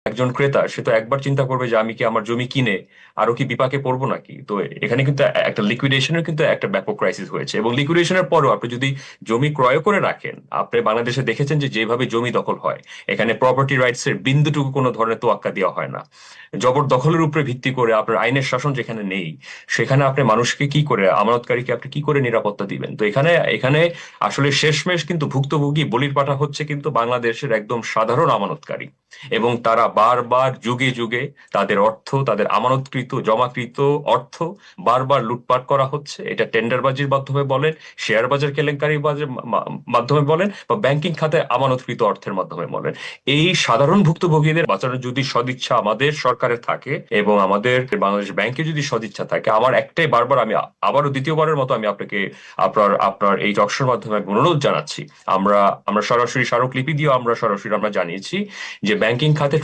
একজন ক্রেতা সে তো একবার চিন্তা করবে যে আমি কি আমার জমি কিনে আরো কি বিপাকে পড়বো নাকি। তো এখানে কিন্তু একটা লিকুইডেশনের কিন্তু একটা ব্যাপক ক্রাইসিস হয়েছে, এবং লিকুইডেশনের পরও আপনি যদি জমি ক্রয় করে রাখেন, আপনি বাংলাদেশে দেখেছেন যে যেভাবে জমি দখল হয়, এখানে প্রপার্টি রাইটস এর বিন্দুটুকু কোনো ধরনের তোয়াক্কা দেওয়া হয় না। জবরদখলের উপরে ভিত্তি করে আপনার আইনের শাসন যেখানে নেই, সেখানে আপনি মানুষকে কি করে, আমানতকারীকে আপনি কি করে নিরাপত্তা দিবেন। তো এখানে এখানে আসলে শেষমেশ কিন্তু ভুক্তভোগী বলির পাঠা হচ্ছে কিন্তু বাংলাদেশের একদম সাধারণ আমানতকারী, এবং তারা বারবার যুগে যুগে তাদের অর্থ, তাদের আমানতকৃত জমাকৃত অর্থ বারবার লুটপাট করা হচ্ছে। এটা টেন্ডারবাজির মাধ্যমে বলেন, শেয়ার বাজার কেলেঙ্কারি বাজার মাধ্যমে বলেন, বা ব্যাংকিং খাতে আমানতকৃত অর্থের মাধ্যমে বলেন। এই সাধারণ ভুক্তভোগীদের বাঁচানোর যদি সদিচ্ছা আমাদের সরকারের থাকে এবং আমাদের বাংলাদেশ ব্যাংকে যদি সদিচ্ছা থাকে, আমার একটাই, বারবার আমি আবারও দ্বিতীয়বারের মতো আমি আপনাকে আপনার আপনার এই টকশোর মাধ্যমে অনুরোধ জানাচ্ছি। আমরা আমরা সরাসরি স্মারকলিপি দিয়েও আমরা সরাসরি আমরা জানিয়েছি যে ব্যাংকিং খাতে